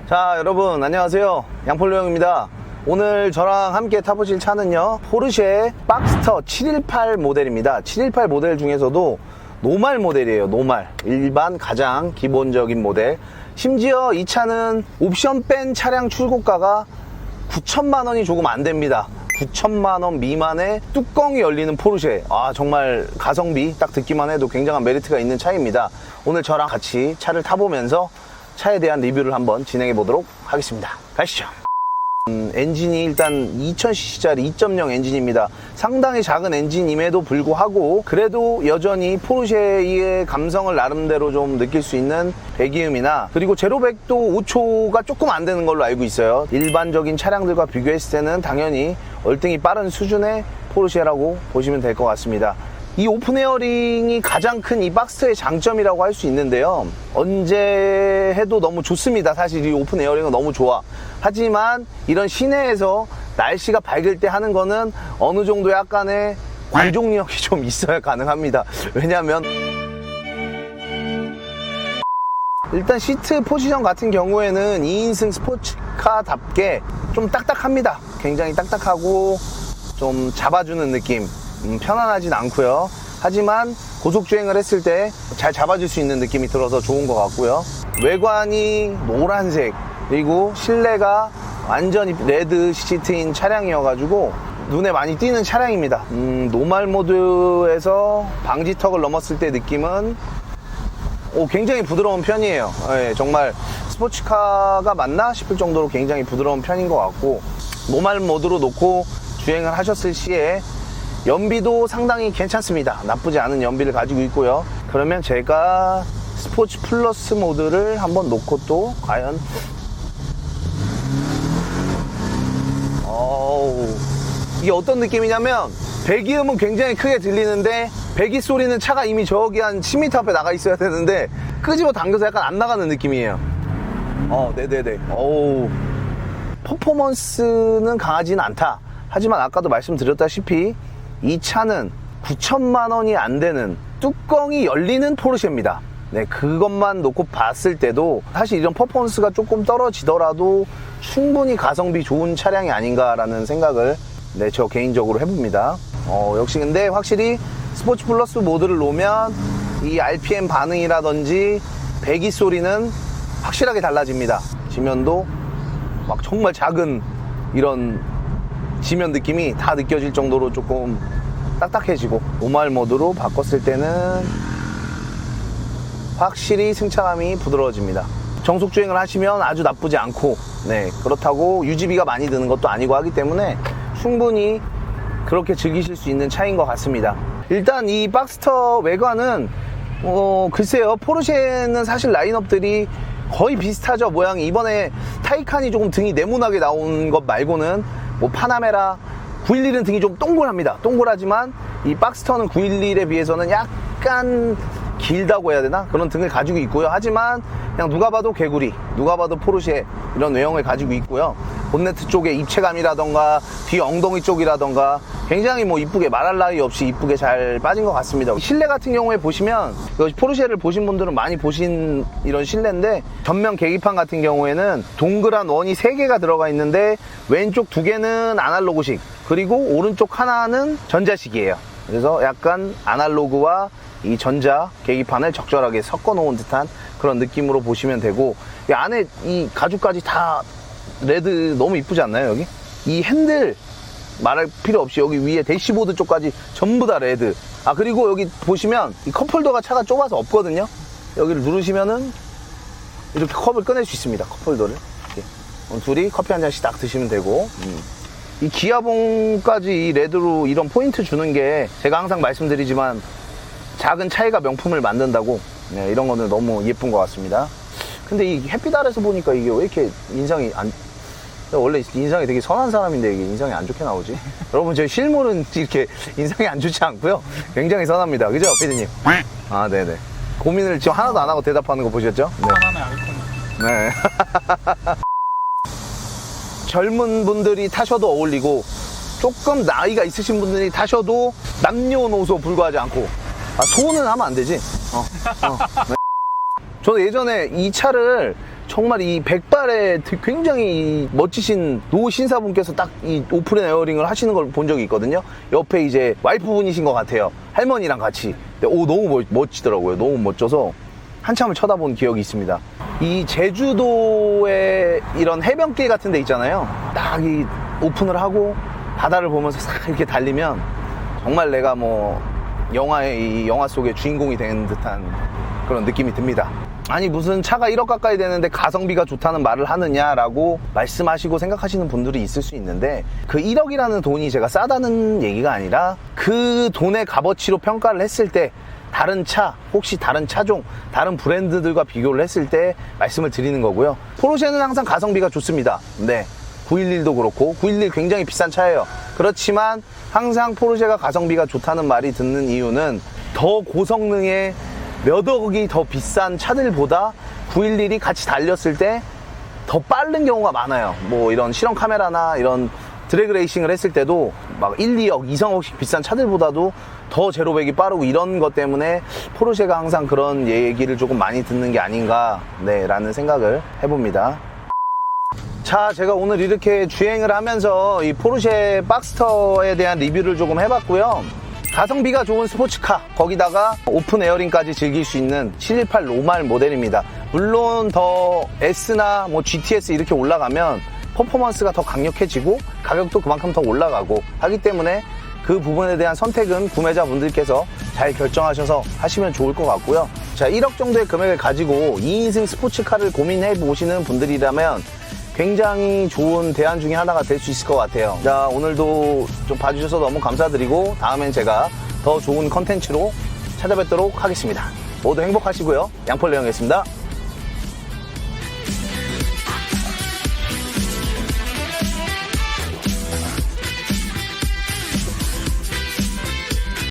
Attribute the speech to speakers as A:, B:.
A: 자, 여러분 안녕하세요. 양폴로 형입니다. 오늘 저랑 함께 타보실 차는요, 포르쉐 박스터 718 모델입니다. 718 모델 중에서도 노말 모델이에요. 노말, 일반 가장 기본적인 모델. 심지어 이 차는 옵션 뺀 차량 출고가가 9천만 원이 조금 안 됩니다. 9천만 원 미만의 뚜껑이 열리는 포르쉐. 정말 가성비 딱 듣기만 해도 굉장한 메리트가 있는 차입니다. 오늘 저랑 같이 차를 타보면서 차에 대한 리뷰를 한번 진행해 보도록 하겠습니다. 가시죠. 엔진이 일단 2000cc짜리 2.0 엔진입니다. 상당히 작은 엔진임에도 불구하고 그래도 여전히 포르쉐의 감성을 나름대로 좀 느낄 수 있는 배기음이나, 그리고 제로백도 5초가 조금 안 되는 걸로 알고 있어요. 일반적인 차량들과 비교했을 때는 당연히 월등히 빠른 수준의 포르쉐라고 보시면 될 것 같습니다. 이 오픈 에어링이 가장 큰 이 박스터의 장점이라고 할 수 있는데요, 언제 해도 너무 좋습니다. 사실 이 오픈 에어링은 너무 좋아. 하지만 이런 시내에서 날씨가 밝을 때 하는 거는 어느 정도 약간의 관종력이 좀 있어야 가능합니다. 왜냐하면 일단 시트 포지션 같은 경우에는 2인승 스포츠카답게 좀 딱딱합니다. 굉장히 딱딱하고 좀 잡아주는 느낌, 편안하진 않고요. 하지만 고속주행을 했을 때 잘 잡아줄 수 있는 느낌이 들어서 좋은 것 같고요. 외관이 노란색, 그리고 실내가 완전히 레드 시트인 차량이어가지고 눈에 많이 띄는 차량입니다. 노말 모드에서 방지턱을 넘었을 때 느낌은 굉장히 부드러운 편이에요. 정말 스포츠카가 맞나 싶을 정도로 굉장히 부드러운 편인 것 같고, 노말 모드로 놓고 주행을 하셨을 시에 연비도 상당히 괜찮습니다. 나쁘지 않은 연비를 가지고 있고요. 그러면 제가 스포츠 플러스 모드를 한번 놓고 또 과연 이게 어떤 느낌이냐면, 배기음은 굉장히 크게 들리는데 배기 소리는 차가 이미 저기 한 10m 앞에 나가 있어야 되는데 끄집어 당겨서 약간 안 나가는 느낌이에요. 네네네. 퍼포먼스는 강하지는 않다. 하지만 아까도 말씀드렸다시피 이 차는 9천만 원이 안 되는 뚜껑이 열리는 포르쉐입니다. 네, 그것만 놓고 봤을 때도 사실 이런 퍼포먼스가 조금 떨어지더라도 충분히 가성비 좋은 차량이 아닌가라는 생각을 저 개인적으로 해봅니다. 역시 근데 확실히 스포츠 플러스 모드를 놓으면 이 RPM 반응이라든지 배기 소리는 확실하게 달라집니다. 지면도 막 정말 작은 이런 지면 느낌이 다 느껴질 정도로 조금 딱딱해지고, 노말 모드로 바꿨을 때는 확실히 승차감이 부드러워집니다. 정속 주행을 하시면 아주 나쁘지 않고, 그렇다고 유지비가 많이 드는 것도 아니고 하기 때문에 충분히 그렇게 즐기실 수 있는 차인 것 같습니다. 일단 이 박스터 외관은 글쎄요, 포르쉐는 사실 라인업들이 거의 비슷하죠. 모양이 이번에 타이칸이 조금 등이 네모나게 나온 것 말고는 파나메라 911은 등이 좀 동글합니다. 동글하지만 이 박스터는 911에 비해서는 약간 길다고 해야 되나? 그런 등을 가지고 있고요. 하지만 그냥 누가 봐도 개구리, 누가 봐도 포르쉐 이런 외형을 가지고 있고요. 본네트 쪽에 입체감이라던가 뒤 엉덩이 쪽이라던가 굉장히 이쁘게, 말할 나위 없이 이쁘게 잘 빠진 것 같습니다. 실내 같은 경우에 보시면, 포르쉐를 보신 분들은 많이 보신 이런 실내인데, 전면 계기판 같은 경우에는 동그란 원이 3개가 들어가 있는데 왼쪽 2개는 아날로그식, 그리고 오른쪽 하나는 전자식이에요. 그래서 약간 아날로그와 이 전자 계기판을 적절하게 섞어 놓은 듯한 그런 느낌으로 보시면 되고, 이 안에 이 가죽까지 다 레드 너무 이쁘지 않나요? 여기 이 핸들 말할 필요 없이 여기 위에 대시보드 쪽까지 전부 다 레드. 그리고 여기 보시면 이 컵홀더가 차가 좁아서 없거든요. 여기를 누르시면은 이렇게 컵을 꺼낼 수 있습니다. 컵홀더를 이렇게. 둘이 커피 한 잔씩 딱 드시면 되고, 이 기아봉까지 이 레드로 이런 포인트 주는 게 제가 항상 말씀드리지만 작은 차이가 명품을 만든다고, 이런 거는 너무 예쁜 것 같습니다. 근데 이 햇빛 아래서 보니까 이게 왜 이렇게 인상이 원래 인상이 되게 선한 사람인데 이게 인상이 안 좋게 나오지? 여러분, 저희 실물은 이렇게 인상이 안 좋지 않고요, 굉장히 선합니다. 그죠, 피디님? 네네. 고민을 지금 하나도 안 하고 대답하는 거 보셨죠?
B: 하나의 아이콘.
A: 네. 젊은 분들이 타셔도 어울리고, 조금 나이가 있으신 분들이 타셔도 남녀노소 불구하지 않고, 소는 하면 안 되지. 네. 저는 예전에 이 차를 정말 이 백발의 굉장히 멋지신 노 신사분께서 딱 이 오픈 에어링을 하시는 걸 본 적이 있거든요. 옆에 이제 와이프분이신 것 같아요. 할머니랑 같이. 근데 너무 멋지더라고요. 너무 멋져서 한참을 쳐다본 기억이 있습니다. 이 제주도의 이런 해변길 같은 데 있잖아요. 딱 이 오픈을 하고 바다를 보면서 싹 이렇게 달리면 정말 내가 뭐 이 영화 속의 주인공이 된 듯한 그런 느낌이 듭니다. 아니 무슨 차가 1억 가까이 되는데 가성비가 좋다는 말을 하느냐라고 말씀하시고 생각하시는 분들이 있을 수 있는데, 그 1억이라는 돈이 제가 싸다는 얘기가 아니라 그 돈의 값어치로 평가를 했을 때 다른 차, 혹시 다른 차종, 다른 브랜드들과 비교를 했을 때 말씀을 드리는 거고요. 포르쉐는 항상 가성비가 좋습니다. 네, 911도 그렇고 911 굉장히 비싼 차예요. 그렇지만 항상 포르쉐가 가성비가 좋다는 말이 듣는 이유는 더 고성능의 몇 억이 더 비싼 차들보다 911이 같이 달렸을 때 더 빠른 경우가 많아요. 뭐 이런 실험 카메라나 이런 드래그 레이싱을 했을 때도 막 1, 2억, 2억씩 비싼 차들보다도 더 제로백이 빠르고, 이런 것 때문에 포르쉐가 항상 그런 얘기를 조금 많이 듣는 게 아닌가, 네, 라는 생각을 해봅니다. 자, 제가 오늘 이렇게 주행을 하면서 이 포르쉐 박스터에 대한 리뷰를 조금 해봤고요. 가성비가 좋은 스포츠카, 거기다가 오픈 에어링까지 즐길 수 있는 718 노말 모델입니다. 물론 더 S나 뭐 GTS 이렇게 올라가면 퍼포먼스가 더 강력해지고 가격도 그만큼 더 올라가고 하기 때문에 그 부분에 대한 선택은 구매자분들께서 잘 결정하셔서 하시면 좋을 것 같고요. 자, 1억 정도의 금액을 가지고 2인승 스포츠카를 고민해 보시는 분들이라면 굉장히 좋은 대안 중에 하나가 될 수 있을 것 같아요. 자, 오늘도 좀 봐주셔서 너무 감사드리고 다음엔 제가 더 좋은 컨텐츠로 찾아뵙도록 하겠습니다. 모두 행복하시고요. 양펄레형이었습니다.